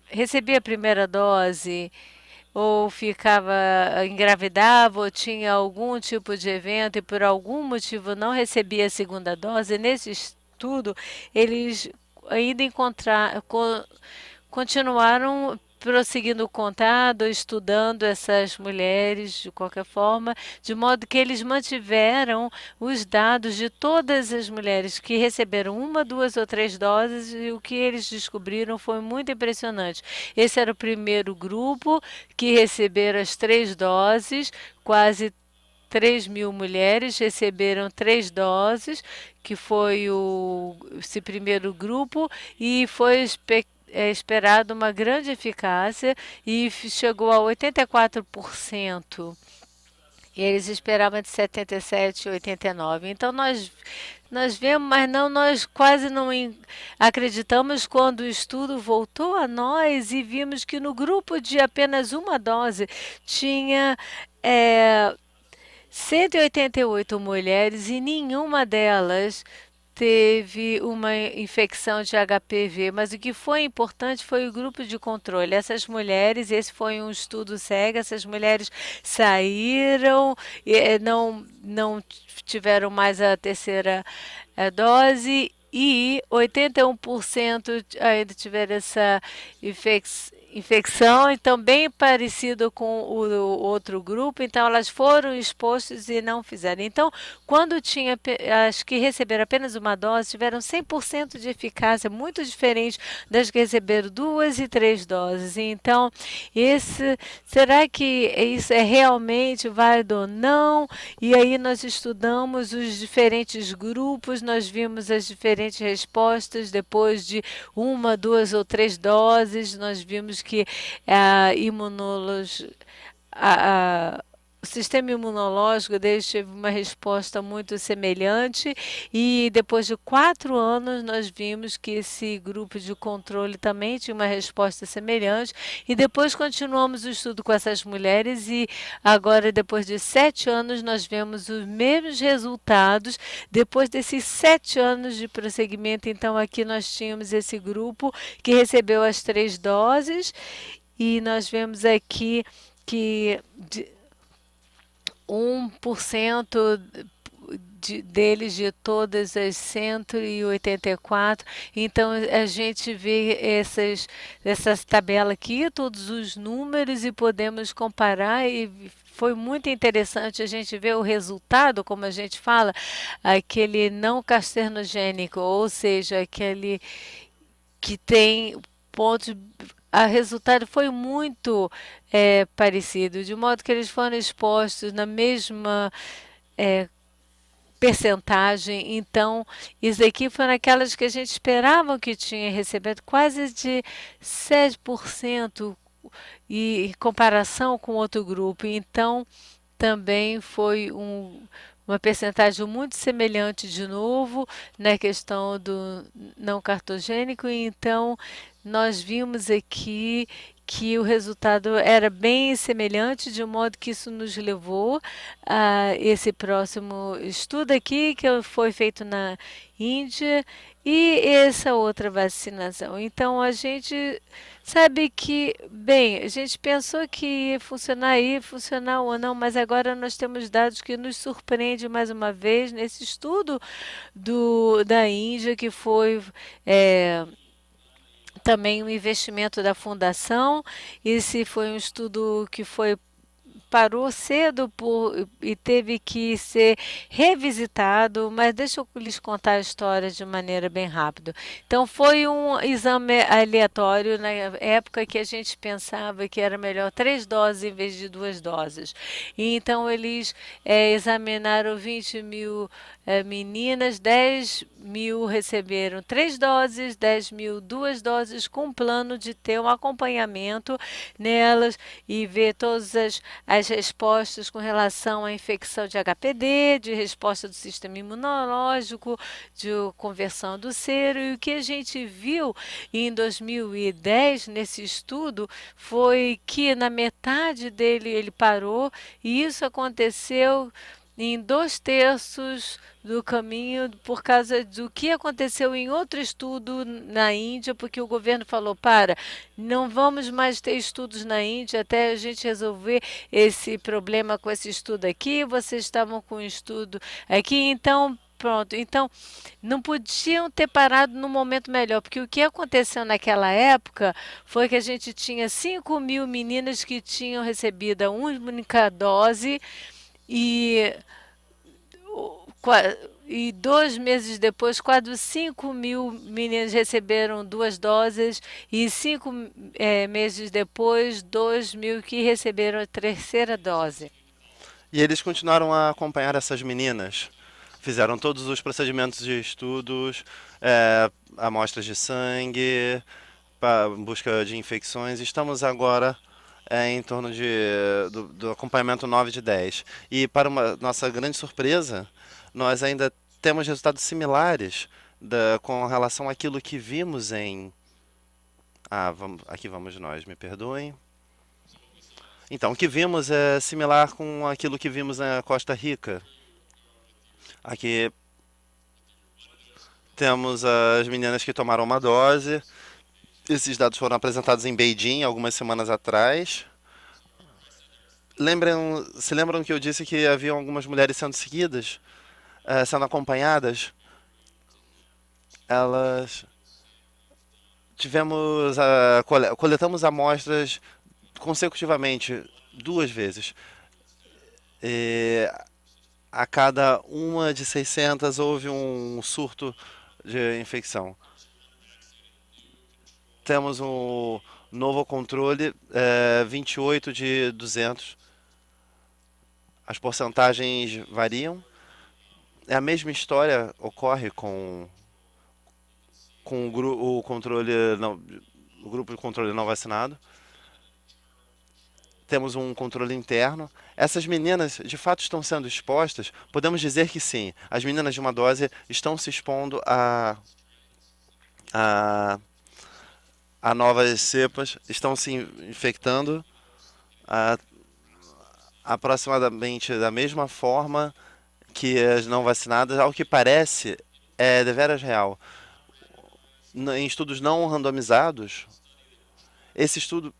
recebia a primeira dose, ou engravidava, ou tinha algum tipo de evento e por algum motivo não recebia a segunda dose, nesse estudo eles ainda continuaram prosseguindo o contato, estudando essas mulheres de qualquer forma, de modo que eles mantiveram os dados de todas as mulheres que receberam 1, 2 ou 3 doses, e o que eles descobriram foi muito impressionante. Esse era o primeiro grupo que receberam as 3 doses, quase 3 mil mulheres receberam 3 doses, que foi esse primeiro grupo, e foi esperado uma grande eficácia e chegou a 84%. E eles esperavam de 77 a 89. Então nós vemos, mas nós quase não acreditamos quando o estudo voltou a nós e vimos que no grupo de apenas uma dose tinha 188 mulheres e nenhuma delas teve uma infecção de HPV, mas o que foi importante foi o grupo de controle. Essas mulheres, esse foi um estudo cego, essas mulheres saíram, não tiveram mais a terceira dose, e 81% ainda tiveram essa infecção, então bem parecido com o outro grupo. Então elas foram expostas e não fizeram. Então, quando tinha as que receberam apenas uma dose, tiveram 100% de eficácia, muito diferente das que receberam 2 e 3 doses. Então, será que isso é realmente válido ou não? E aí nós estudamos os diferentes grupos, nós vimos as diferentes respostas depois de 1, 2 ou 3 doses. Nós vimos que o sistema imunológico deles teve uma resposta muito semelhante, e depois de 4 anos nós vimos que esse grupo de controle também tinha uma resposta semelhante, e depois continuamos o estudo com essas mulheres, e agora, depois de 7 anos, nós vemos os mesmos resultados depois desses 7 anos de prosseguimento. Então aqui nós tínhamos esse grupo que recebeu as 3 doses, e nós vemos aqui que 1% deles de todas as 184. Então a gente vê essa tabela aqui, todos os números e podemos comparar e foi muito interessante a gente ver o resultado, como a gente fala, aquele não carcinogênico, ou seja, aquele que tem pontos. O resultado foi muito parecido, de modo que eles foram expostos na mesma percentagem. Então, isso aqui foram aquelas que a gente esperava que tinha recebido, quase de 7% e em comparação com outro grupo. Então, também foi uma percentagem muito semelhante de novo na questão do não cartogênico. Então, nós vimos aqui que o resultado era bem semelhante, de modo que isso nos levou a esse próximo estudo aqui, que foi feito na Índia, e essa outra vacinação. Então, a gente sabe que, bem, a gente pensou que ia funcionar ou não, mas agora nós temos dados que nos surpreendem mais uma vez nesse estudo da Índia, que foi também um investimento da fundação. Esse foi um estudo que parou cedo e teve que ser revisitado, mas deixa eu lhes contar a história de maneira bem rápida. Então, foi um exame aleatório na época que a gente pensava que era melhor 3 doses em vez de 2 doses. E, então, eles examinaram 20.000 meninas, 10.000 receberam 3 doses, 10.000 2 doses, com plano de ter um acompanhamento nelas e ver todas as respostas com relação à infecção de HPV, de resposta do sistema imunológico, de conversão do sero. E o que a gente viu em 2010 nesse estudo foi que na metade dele ele parou, e isso aconteceu em 2/3 do caminho por causa do que aconteceu em outro estudo na Índia, porque o governo falou: não vamos mais ter estudos na Índia até a gente resolver esse problema com esse estudo aqui, vocês estavam com um estudo aqui, então pronto. Então, não podiam ter parado no momento melhor, porque o que aconteceu naquela época foi que a gente tinha 5.000 meninas que tinham recebido a única dose e 2 meses depois, quase 5.000 meninas receberam 2 doses e 5 meses depois, 2.000 que receberam a 3ª dose. E eles continuaram a acompanhar essas meninas. Fizeram todos os procedimentos de estudos, amostras de sangue, busca de infecções. Estamos agora em torno do acompanhamento 9 de 10. E para nossa grande surpresa, nós ainda temos resultados similares com relação àquilo que vimos em... aqui vamos nós, me perdoem. Então, o que vimos é similar com aquilo que vimos na Costa Rica. Aqui temos as meninas que tomaram uma dose. Esses dados foram apresentados em Beijing algumas semanas atrás. Se lembram que eu disse que haviam algumas mulheres sendo seguidas, sendo acompanhadas? Coletamos amostras consecutivamente 2 vezes. A cada uma de 600 houve um surto de infecção. Temos um novo controle, 28 de 200. As porcentagens variam. A mesma história ocorre com o grupo de controle não vacinado. Temos um controle interno. Essas meninas, de fato, estão sendo expostas? Podemos dizer que sim. As meninas de uma dose estão se expondo a novas cepas, estão se infectando aproximadamente da mesma forma que as não vacinadas. Ao que parece, é deveras real. Em estudos não randomizados, esse estudo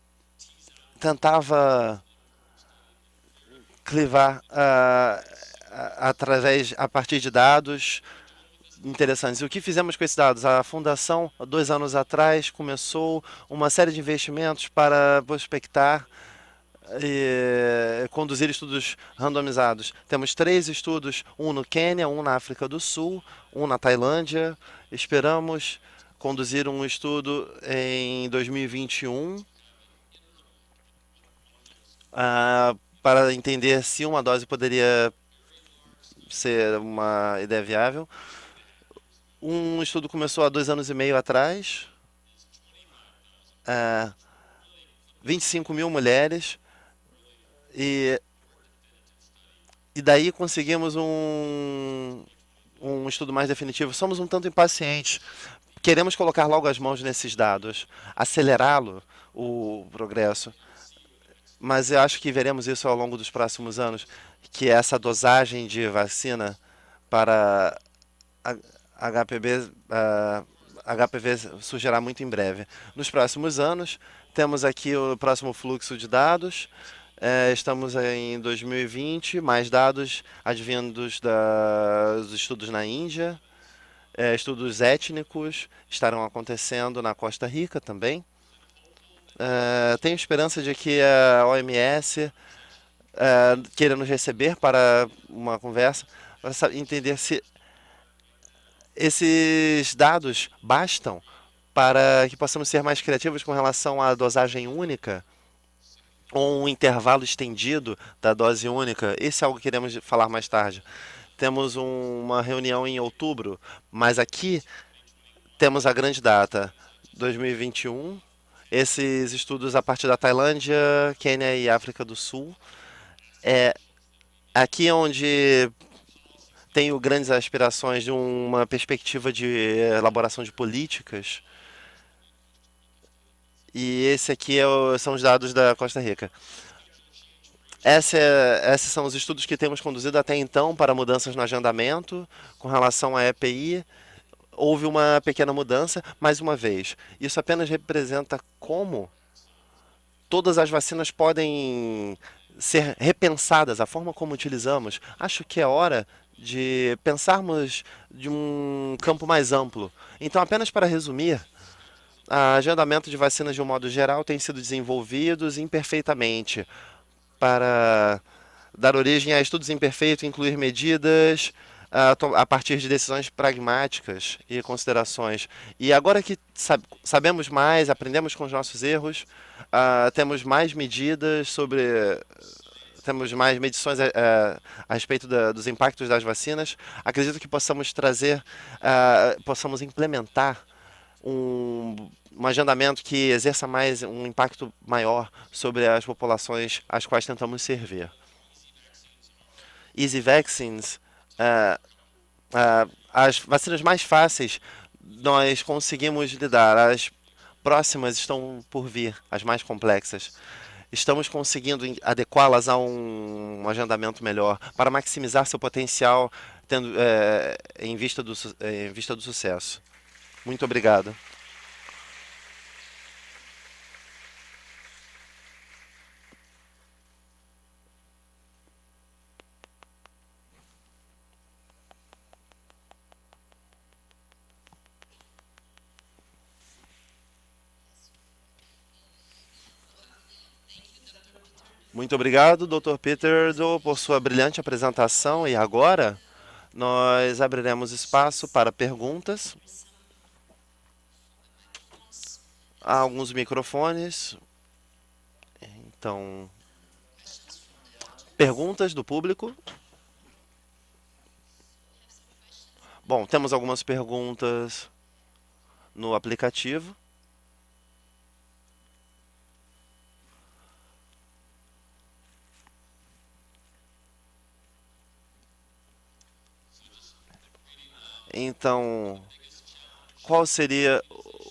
tentava clivar a partir de dados interessantes. E o que fizemos com esses dados? A fundação, 2 anos atrás, começou uma série de investimentos para prospectar e conduzir estudos randomizados. Temos 3 estudos, um no Quênia, um na África do Sul, um na Tailândia. Esperamos conduzir um estudo em 2021 para entender se uma dose poderia ser uma ideia viável. Um estudo começou há 2 anos e meio atrás. 25 mil mulheres. E daí conseguimos um estudo mais definitivo. Somos um tanto impacientes. Queremos colocar logo as mãos nesses dados, acelerá-lo, o progresso. Mas eu acho que veremos isso ao longo dos próximos anos, que essa dosagem de vacina para HPV surgirá muito em breve. Nos próximos anos, temos aqui o próximo fluxo de dados. Estamos em 2020, mais dados advindos dos estudos na Índia. Estudos étnicos estarão acontecendo na Costa Rica também. Tenho esperança de que a OMS queira nos receber para uma conversa, para entender se esses dados bastam para que possamos ser mais criativos com relação à dosagem única ou um intervalo estendido da dose única. Isso é algo que queremos falar mais tarde. Temos uma reunião em outubro, mas aqui temos a grande data, 2021. Esses estudos a partir da Tailândia, Quênia e África do Sul. Aqui é onde tenho grandes aspirações de uma perspectiva de elaboração de políticas. E esse aqui são os dados da Costa Rica. Esses são os estudos que temos conduzido até então para mudanças no agendamento. Com relação à EPI, houve uma pequena mudança, mais uma vez. Isso apenas representa como todas as vacinas podem ser repensadas, a forma como utilizamos. Acho que é hora de pensarmos de um campo mais amplo. Então, apenas para resumir, o agendamento de vacinas de um modo geral tem sido desenvolvidos imperfeitamente para dar origem a estudos imperfeitos, incluir medidas a partir de decisões pragmáticas e considerações. E agora que sabemos mais, aprendemos com os nossos erros, temos mais medidas temos mais medições a respeito dos impactos das vacinas. Acredito que possamos possamos implementar um agendamento que exerça um impacto maior sobre as populações às quais tentamos servir. Easy Vaccines, as vacinas mais fáceis nós conseguimos lidar, as próximas estão por vir, as mais complexas. Estamos conseguindo adequá-las a um agendamento melhor para maximizar seu potencial em vista do sucesso. Muito obrigado. Muito obrigado, Dr. Peter, por sua brilhante apresentação. E agora nós abriremos espaço para perguntas. Há alguns microfones. Então, perguntas do público. Bom, temos algumas perguntas no aplicativo. Então, qual seria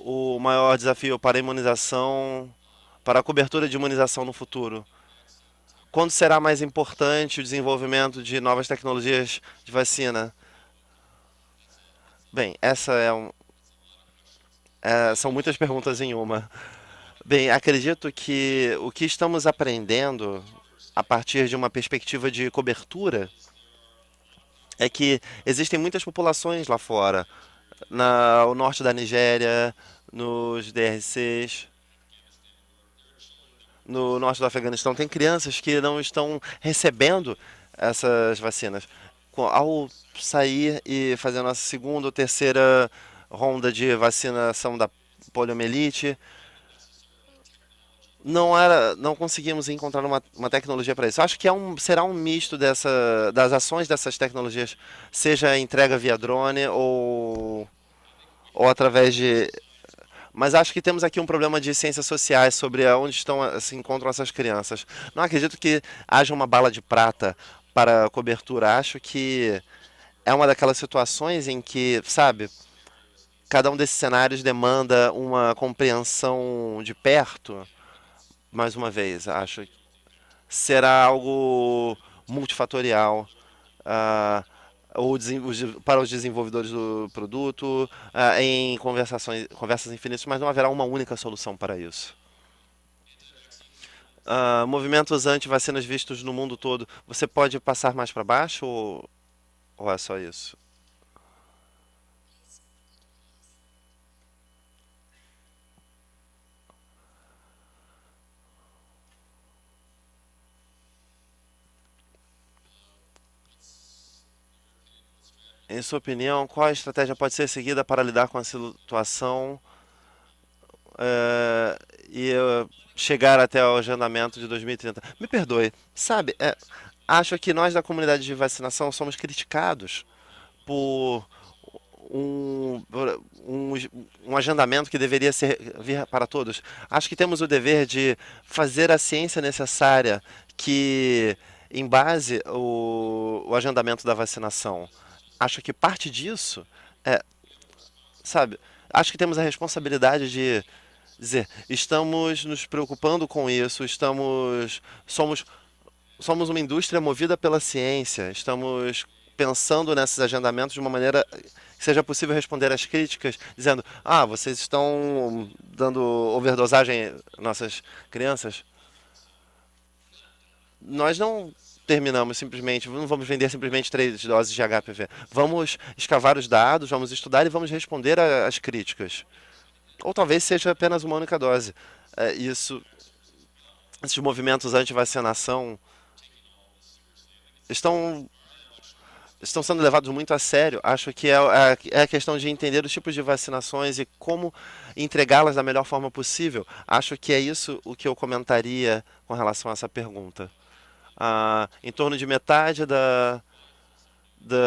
o maior desafio para a imunização, para a cobertura de imunização no futuro? Quando será mais importante o desenvolvimento de novas tecnologias de vacina? Bem, são muitas perguntas em uma. Bem, acredito que o que estamos aprendendo a partir de uma perspectiva de cobertura é que existem muitas populações lá fora, no norte da Nigéria, nos DRCs, no norte do Afeganistão, tem crianças que não estão recebendo essas vacinas. Ao sair e fazer a nossa segunda ou terceira ronda de vacinação da poliomielite, não conseguimos encontrar uma tecnologia para isso. Acho que será um misto das ações dessas tecnologias, seja entrega via drone ou através de. Mas acho que temos aqui um problema de ciências sociais sobre onde se encontram essas crianças. Não acredito que haja uma bala de prata para cobertura. Acho que é uma daquelas situações em que, sabe, cada um desses cenários demanda uma compreensão de perto. Mais uma vez, acho que será algo multifatorial. ah, para os desenvolvedores do produto, em conversas infinitas, mas não haverá uma única solução para isso. Movimentos anti-vacinas vistos no mundo todo, você pode passar mais para baixo ou é só isso? Em sua opinião, qual a estratégia pode ser seguida para lidar com a situação eh, e chegar até o agendamento de 2030? Me perdoe, sabe, acho que nós da comunidade de vacinação somos criticados por um, um, um agendamento que deveria vir para todos. Acho que temos o dever de fazer a ciência necessária que embase o agendamento da vacinação. Acho que parte disso é, sabe, acho que temos a responsabilidade de dizer, estamos nos preocupando com isso, somos somos uma indústria movida pela ciência, estamos pensando nesses agendamentos de uma maneira que seja possível responder às críticas, dizendo: ah, vocês estão dando overdosagem às nossas crianças. Nós não terminamos simplesmente, não vamos vender simplesmente 3 doses de HPV. Vamos escavar os dados, vamos estudar e vamos responder às críticas. Ou talvez seja apenas uma única dose. Isso, esses movimentos anti-vacinação estão estão sendo levados muito a sério. Acho que é a questão de entender os tipos de vacinações e como entregá-las da melhor forma possível. Acho que é isso o que eu comentaria com relação a essa pergunta. Em torno de metade da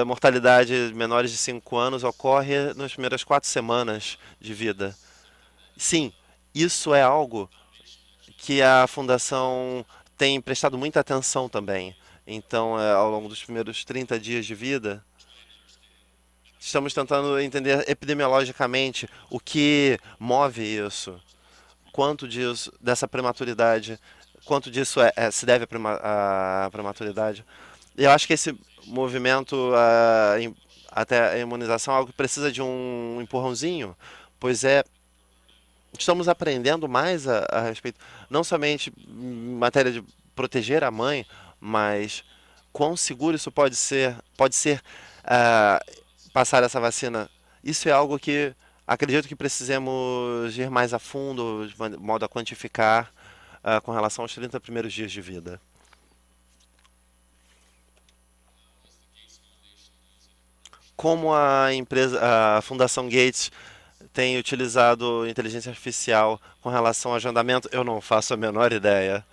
mortalidade de menores de 5 anos ocorre nas primeiras 4 semanas de vida. Sim, isso é algo que a Fundação tem prestado muita atenção também. Então, ao longo dos primeiros 30 dias de vida, estamos tentando entender epidemiologicamente o que move isso, quanto disso, dessa prematuridade, quanto disso se deve à prematuridade. E eu acho que esse movimento até a imunização é algo que precisa de um empurrãozinho, pois estamos aprendendo mais a respeito, não somente em matéria de proteger a mãe, mas quão seguro isso pode ser ah, passar essa vacina. Isso é algo que acredito que precisemos ir mais a fundo, de modo a quantificar com relação aos 30 primeiros dias de vida. Como a Fundação Gates tem utilizado inteligência artificial com relação ao agendamento, eu não faço a menor ideia.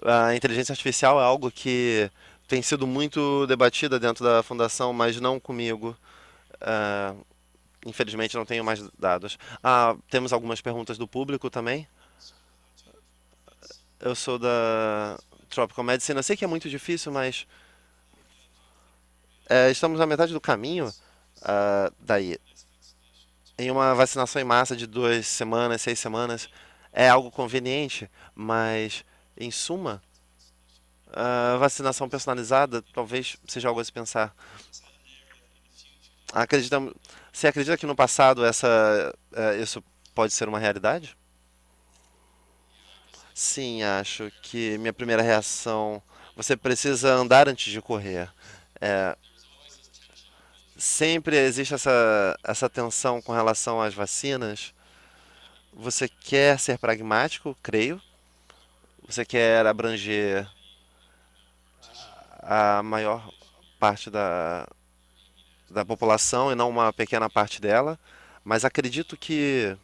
A inteligência artificial é algo que tem sido muito debatida dentro da fundação, mas não comigo. Ah, Infelizmente não tenho mais dados. Temos algumas perguntas do público também. Eu sou da Tropical Medicine. Eu sei que é muito difícil, mas estamos na metade do caminho daí. Em uma vacinação em massa de 2 semanas, 6 semanas, é algo conveniente, mas em suma, a vacinação personalizada talvez seja algo a se pensar. Acreditamos, você acredita que no passado isso pode ser uma realidade? Sim, acho que minha primeira reação. Você precisa andar antes de correr. É, sempre existe essa tensão com relação às vacinas. Você quer ser pragmático, creio. Você quer abranger a maior parte da população e não uma pequena parte dela. Mas acredito que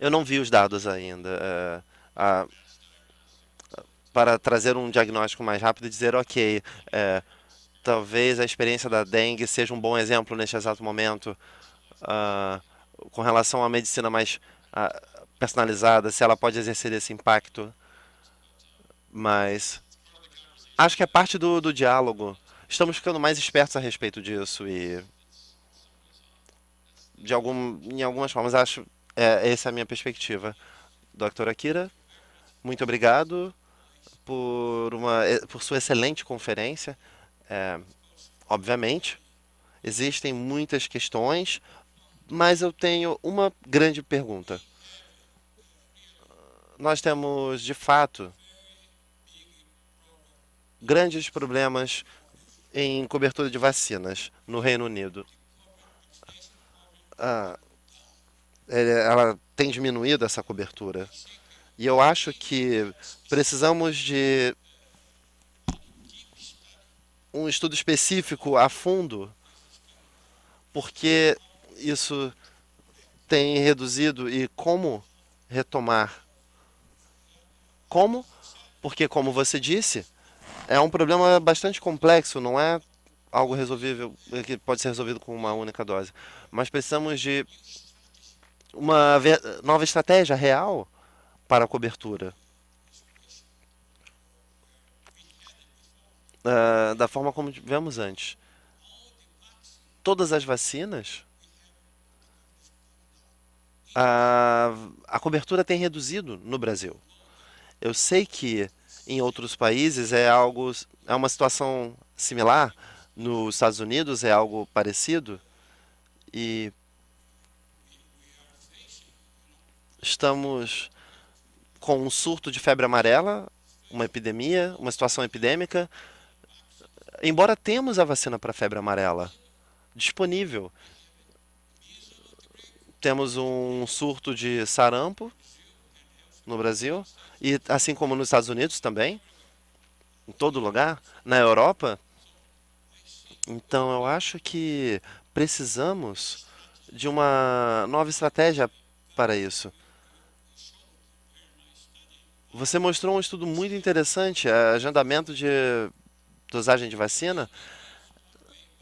eu não vi os dados ainda para trazer um diagnóstico mais rápido e dizer, ok, talvez a experiência da dengue seja um bom exemplo neste exato momento com relação à medicina mais personalizada, se ela pode exercer esse impacto. Mas acho que é parte do diálogo. Estamos ficando mais espertos a respeito disso e em algumas formas acho essa é a minha perspectiva. Dr. Akira, muito obrigado por sua excelente conferência. Obviamente, existem muitas questões, mas eu tenho uma grande pergunta. Nós temos, de fato, grandes problemas em cobertura de vacinas no Reino Unido. Ela tem diminuído essa cobertura. E eu acho que precisamos de um estudo específico a fundo, porque isso tem reduzido e como retomar. Como? Porque, como você disse, é um problema bastante complexo, não é algo resolvível, que pode ser resolvido com uma única dose. Mas precisamos de uma nova estratégia real para a cobertura. Da forma como tivemos antes. Todas as vacinas, a cobertura tem reduzido no Brasil. Eu sei que em outros países é uma situação similar. Nos Estados Unidos é algo parecido. E estamos com um surto de febre amarela, uma epidemia, uma situação epidêmica. Embora temos a vacina para a febre amarela disponível, temos um surto de sarampo no Brasil, e assim como nos Estados Unidos também, em todo lugar, na Europa. Então eu acho que precisamos de uma nova estratégia para isso. Você mostrou um estudo muito interessante, agendamento de dosagem de vacina.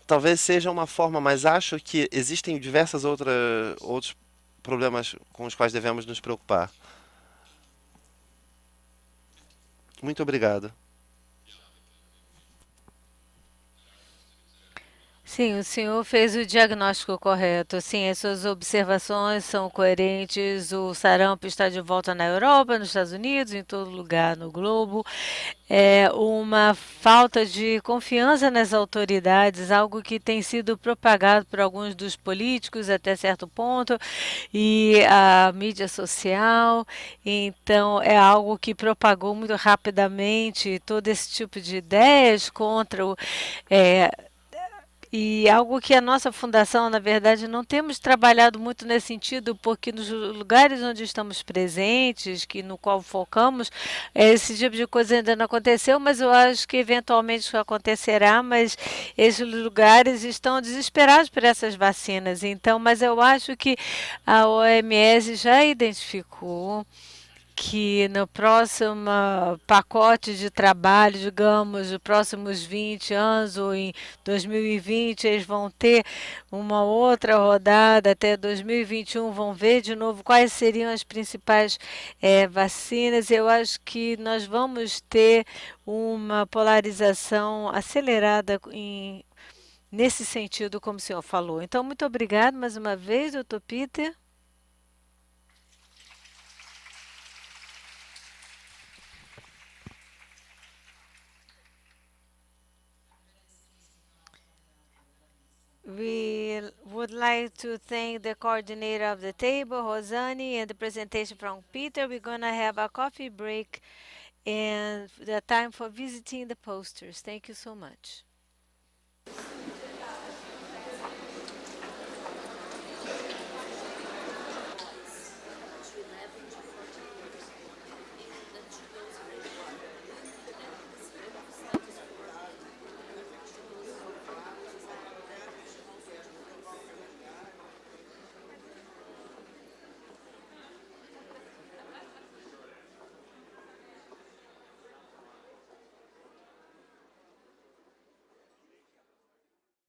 Talvez seja uma forma, mas acho que existem diversas outros problemas com os quais devemos nos preocupar. Muito obrigado. Sim, o senhor fez o diagnóstico correto. Sim, as suas observações são coerentes. O sarampo está de volta na Europa, nos Estados Unidos, em todo lugar no globo. É uma falta de confiança nas autoridades, algo que tem sido propagado por alguns dos políticos até certo ponto, e a mídia social. Então, é algo que propagou muito rapidamente todo esse tipo de ideias contra o. E algo que a nossa fundação, na verdade, não temos trabalhado muito nesse sentido, porque nos lugares onde estamos presentes, no qual focamos, esse tipo de coisa ainda não aconteceu, mas eu acho que eventualmente isso acontecerá, mas esses lugares estão desesperados por essas vacinas. Então, mas eu acho que a OMS já identificou que no próximo pacote de trabalho, digamos, nos próximos 20 anos ou em 2020, eles vão ter uma outra rodada, até 2021 vão ver de novo quais seriam as principais vacinas. Eu acho que nós vamos ter uma polarização acelerada nesse sentido, como o senhor falou. Então, muito obrigado mais uma vez, doutor Peter. We would like to thank the coordinator of the table, Rosani, and the presentation from Peter. We're going to have a coffee break and the time for visiting the posters. Thank you so much.